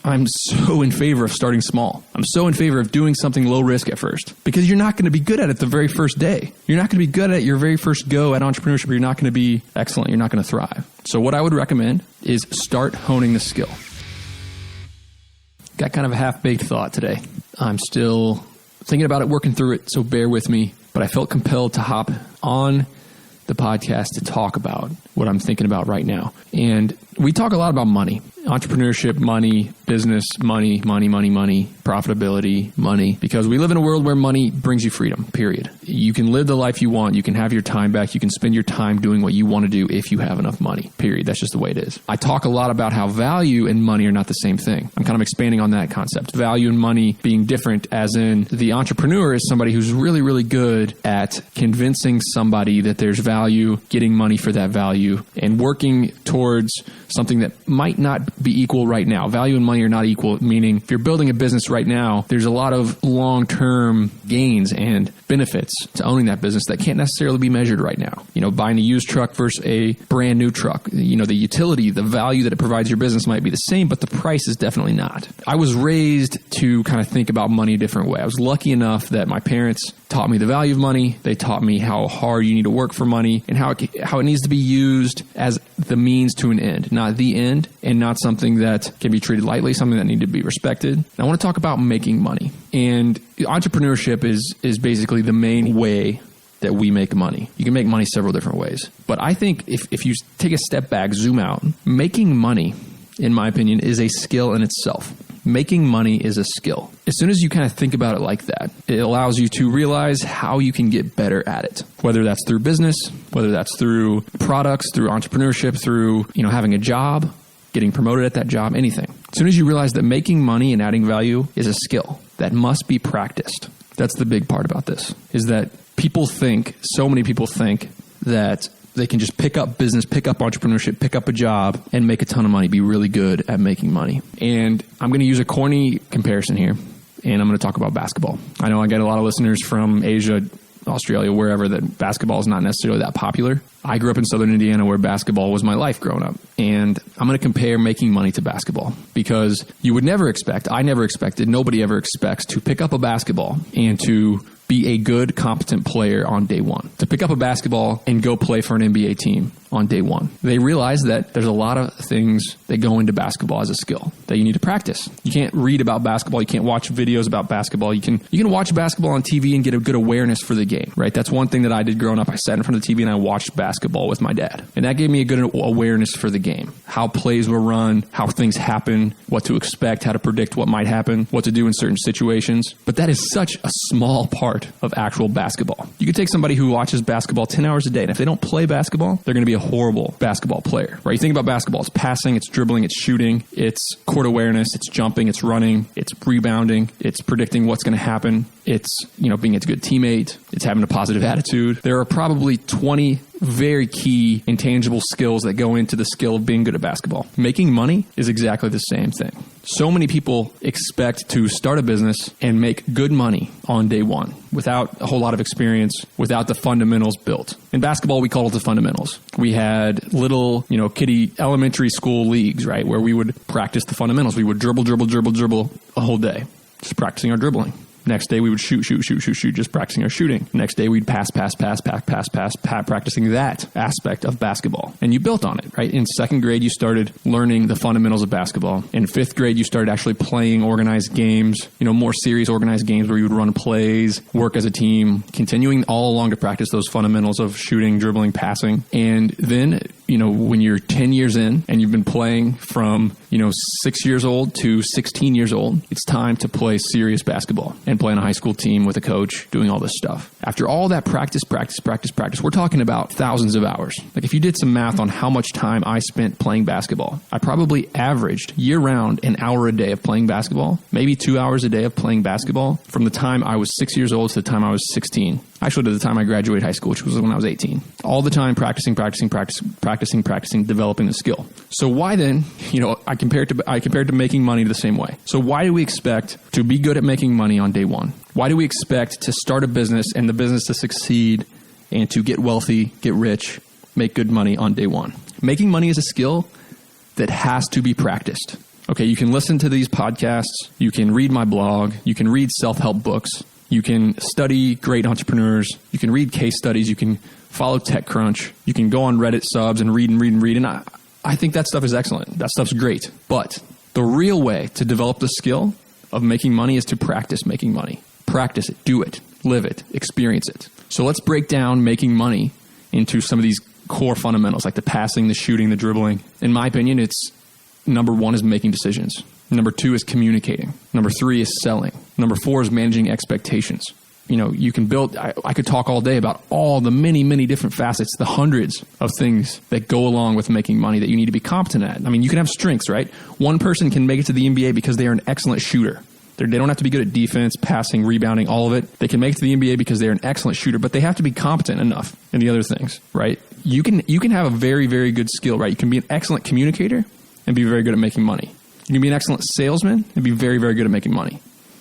I'm so in favor of starting small. I'm so in favor of doing something low risk at first, because you're not going to be good at it the very first day. You're not going to be good at your very first go at entrepreneurship. You're not going to be excellent. You're not going to thrive. So what I would recommend is start honing the skill. Got kind of a half-baked thought today. I'm still thinking about it, working through it, so bear with me. But I felt compelled to hop on the podcast to talk about what I'm thinking about right now. And we talk a lot about money, entrepreneurship, money, business, money, profitability, money, because we live in a world where money brings you freedom, period. You can live the life you want. You can have your time back. You can spend your time doing what you want to do if you have enough money, period. That's just the way it is. I talk a lot about how value and money are not the same thing. I'm kind of expanding on that concept. Value and money being different, as in the entrepreneur is somebody who's really, really good at convincing somebody that there's value, getting money for that value, and working towards something that might not be equal right now. Value and money are not equal, meaning if you're building a business right now, there's a lot of long-term gains and benefits to owning that business that can't necessarily be measured right now. You know, buying a used truck versus a brand new truck, you know, the utility, the value that it provides your business might be the same, but the price is definitely not. I was raised to kind of think about money a different way. I was lucky enough that my parents taught me the value of money. They taught me how hard you need to work for money and how it needs to be used as the means to an end, not the end, and not something that can be treated lightly, something that needs to be respected. And I want to talk about making money. And entrepreneurship is basically the main way that we make money. You can make money several different ways. But I think if you take a step back, zoom out, making money, in my opinion, is a skill in itself. Making money is a skill. As soon as you kind of think about it like that, it allows you to realize how you can get better at it. Whether that's through business, whether that's through products, through entrepreneurship, through, having a job, getting promoted at that job, anything. As soon as you realize that making money and adding value is a skill that must be practiced. That's the big part about this, is that so many people think that they can just pick up business, pick up entrepreneurship, pick up a job, and make a ton of money, be really good at making money. And I'm going to use a corny comparison here, and I'm going to talk about basketball. I know I get a lot of listeners from Asia, Australia, wherever, that basketball is not necessarily that popular. I grew up in Southern Indiana where basketball was my life growing up. And I'm going to compare making money to basketball, because you would never expect, I never expected, nobody ever expects to pick up a basketball and to be a good, competent player on day one. To pick up a basketball and go play for an NBA team on day one. They realize that there's a lot of things that go into basketball as a skill that you need to practice. You can't read about basketball. You can't watch videos about basketball. You can watch basketball on TV and get a good awareness for the game, right? That's one thing that I did growing up. I sat in front of the TV and I watched basketball with my dad. And that gave me a good awareness for the game. How plays were run, how things happen, what to expect, how to predict what might happen, what to do in certain situations. But that is such a small part of actual basketball. You could take somebody who watches basketball 10 hours a day, and if they don't play basketball, they're going to be a horrible basketball player, right? You think about basketball, it's passing, it's dribbling, it's shooting, it's court awareness, it's jumping, it's running, it's rebounding, it's predicting what's going to happen, it's, being a good teammate, it's having a positive attitude. There are probably 20 very key intangible skills that go into the skill of being good at basketball. Making money is exactly the same thing. So many people expect to start a business and make good money on day one without a whole lot of experience, without the fundamentals built. In basketball, we call it the fundamentals. We had little, kiddie elementary school leagues, right, where we would practice the fundamentals. We would dribble a whole day, just practicing our dribbling. Next day, we would shoot, just practicing our shooting. Next day, we'd pass, practicing that aspect of basketball. And you built on it, right? In second grade, you started learning the fundamentals of basketball. In fifth grade, you started actually playing organized games, more serious organized games where you would run plays, work as a team, continuing all along to practice those fundamentals of shooting, dribbling, passing. And then, when you're 10 years in and you've been playing from, 6 years old to 16 years old, it's time to play serious basketball and play on a high school team with a coach, doing all this stuff. After all that practice, we're talking about thousands of hours. Like if you did some math on how much time I spent playing basketball, I probably averaged year-round an hour a day of playing basketball, maybe 2 hours a day of playing basketball from the time I was 6 years old to the time I was 16. Actually, to the time I graduated high school, which was when I was 18. All the time practicing, developing the skill. So why then, I compared to making money the same way. So why do we expect to be good at making money on day one? Why do we expect to start a business and the business to succeed and to get wealthy, get rich, make good money on day one? Making money is a skill that has to be practiced. Okay, you can listen to these podcasts, you can read my blog, you can read self-help books, you can study great entrepreneurs, you can read case studies, you can follow TechCrunch, you can go on Reddit subs and read. And I think that stuff is excellent. That stuff's great. But the real way to develop the skill of making money is to practice making money. Practice it, do it, live it, experience it. So let's break down making money into some of these core fundamentals, like the passing, the shooting, the dribbling. In my opinion, it's number 1 is making decisions. Number 2 is communicating. Number 3 is selling. Number 4 is managing expectations. You can build, I could talk all day about all the many, many different facets, the hundreds of things that go along with making money that you need to be competent at. I mean, you can have strengths, right? One person can make it to the NBA because they are an excellent shooter. They don't have to be good at defense, passing, rebounding, all of it. They can make it to the NBA because they're an excellent shooter, but they have to be competent enough in the other things, right? You can have a very, very good skill, right? You can be an excellent communicator and be very good at making money. You can be an excellent salesman and be very, very good at making money.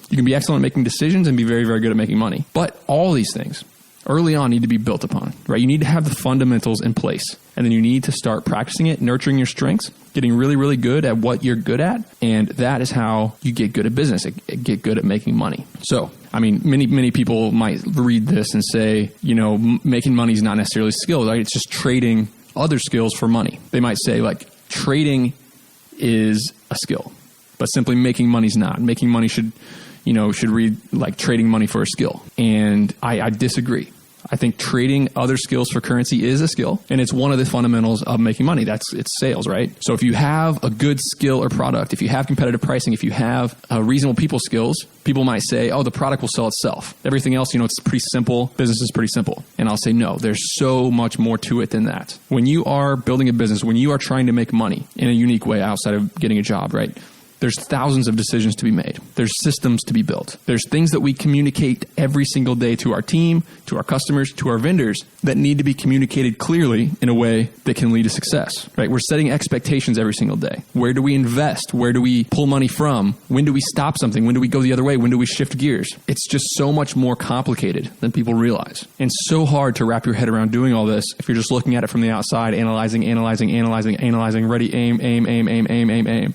You can be excellent at making decisions and be very, very good at making money. But all these things early on need to be built upon, right? You need to have the fundamentals in place, and then you need to start practicing it, nurturing your strengths, getting really, really good at what you're good at, and that is how you get good at business, get good at making money. So, I mean, many people might read this and say, making money is not necessarily skill, right? It's just trading other skills for money. They might say, like, trading is a skill, but simply making money is not. Making money should read like trading money for a skill. And I disagree. I think trading other skills for currency is a skill, and it's one of the fundamentals of making money. It's sales, right? So if you have a good skill or product, if you have competitive pricing, if you have reasonable people skills, people might say, oh, the product will sell itself. Everything else, it's pretty simple. Business is pretty simple. And I'll say, no, there's so much more to it than that. When you are building a business, when you are trying to make money in a unique way outside of getting a job, right? There's thousands of decisions to be made. There's systems to be built. There's things that we communicate every single day to our team, to our customers, to our vendors that need to be communicated clearly in a way that can lead to success, right? We're setting expectations every single day. Where do we invest? Where do we pull money from? When do we stop something? When do we go the other way? When do we shift gears? It's just so much more complicated than people realize, and so hard to wrap your head around doing all this if you're just looking at it from the outside, analyzing, ready, aim,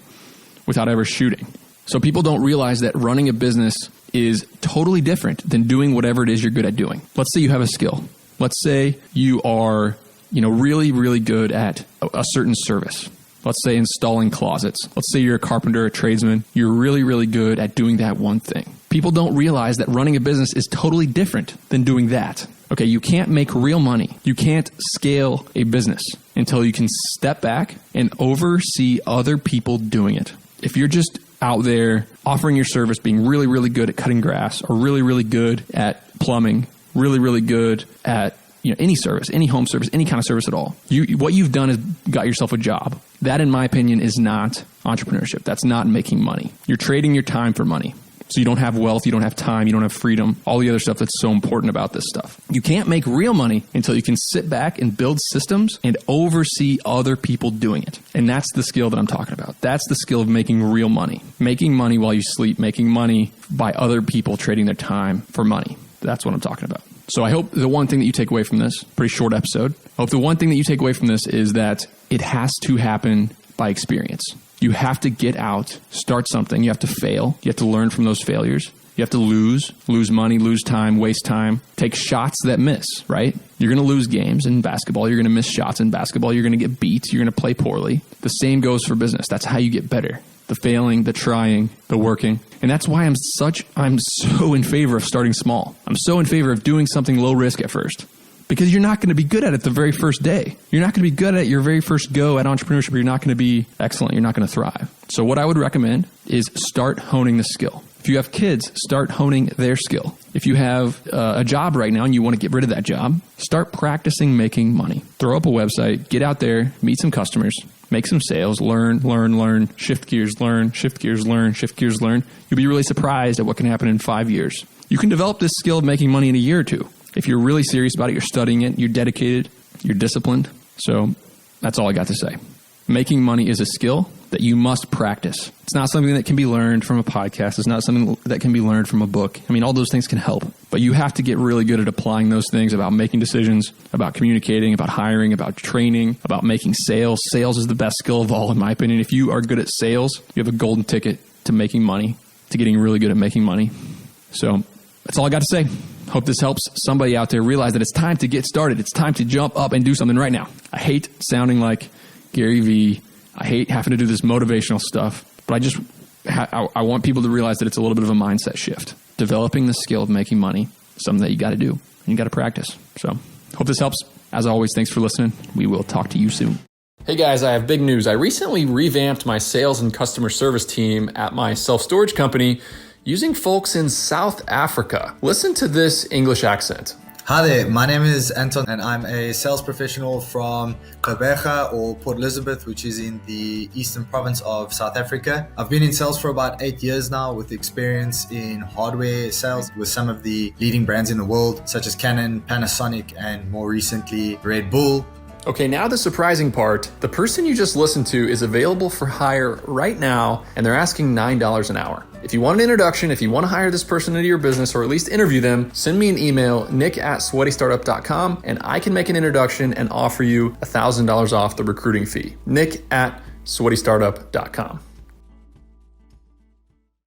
without ever shooting. So people don't realize that running a business is totally different than doing whatever it is you're good at doing. Let's say you have a skill. Let's say you are, really, really good at a certain service. Let's say installing closets. Let's say you're a carpenter, a tradesman. You're really, really good at doing that one thing. People don't realize that running a business is totally different than doing that. Okay, you can't make real money. You can't scale a business until you can step back and oversee other people doing it. If you're just out there offering your service, being really, really good at cutting grass, or really, really good at plumbing, really, really good at any service, any home service, any kind of service at all, what you've done is got yourself a job. That, in my opinion, is not entrepreneurship. That's not making money. You're trading your time for money. So you don't have wealth, you don't have time, you don't have freedom, all the other stuff that's so important about this stuff. You can't make real money until you can sit back and build systems and oversee other people doing it. And that's the skill that I'm talking about. That's the skill of making real money. Making money while you sleep, making money by other people trading their time for money. That's what I'm talking about. So I hope the one thing that you take away from this, pretty short episode, I hope the one thing that you take away from this is that it has to happen by experience. You have to get out, start something. You have to fail. You have to learn from those failures. You have to lose money, lose time, waste time, take shots that miss, right? You're going to lose games in basketball. You're going to miss shots in basketball. You're going to get beat. You're going to play poorly. The same goes for business. That's how you get better. The failing, the trying, the working. And that's why I'm so in favor of starting small. I'm so in favor of doing something low risk at first. Because you're not going to be good at it the very first day. You're not going to be good at it your very first go at entrepreneurship. You're not going to be excellent. You're not going to thrive. So what I would recommend is start honing the skill. If you have kids, start honing their skill. If you have a job right now and you want to get rid of that job, start practicing making money. Throw up a website, get out there, meet some customers, make some sales, learn, shift gears, learn. You'll be really surprised at what can happen in 5 years. You can develop this skill of making money in a year or two. If you're really serious about it, you're studying it, you're dedicated, you're disciplined. So that's all I got to say. Making money is a skill, that you must practice. It's not something that can be learned from a podcast. It's not something that can be learned from a book. I mean, all those things can help, but you have to get really good at applying those things about making decisions, about communicating, about hiring, about training, about making sales. Sales is the best skill of all, in my opinion. If you are good at sales, you have a golden ticket to making money, to getting really good at making money. So that's all I got to say. Hope this helps somebody out there realize that it's time to get started. It's time to jump up and do something right now. I hate sounding like Gary Vee. I hate having to do this motivational stuff, but I want people to realize that it's a little bit of a mindset shift. Developing the skill of making money is something that you got to do and you got to practice. So hope this helps. As always, thanks for listening. We will talk to you soon. Hey guys, I have big news. I recently revamped my sales and customer service team at my self-storage company using folks in South Africa. Listen to this English accent. Hi there, my name is Anton and I'm a sales professional from Gqeberha or Port Elizabeth, which is in the eastern province of South Africa. I've been in sales for about 8 years now with experience in hardware sales with some of the leading brands in the world, such as Canon, Panasonic, and more recently, Red Bull. Okay, now the surprising part. The person you just listened to is available for hire right now, and they're asking $9 an hour. If you want an introduction, if you want to hire this person into your business or at least interview them, send me an email, nick@sweatystartup.com, and I can make an introduction and offer you $1,000 off the recruiting fee. nick@sweatystartup.com.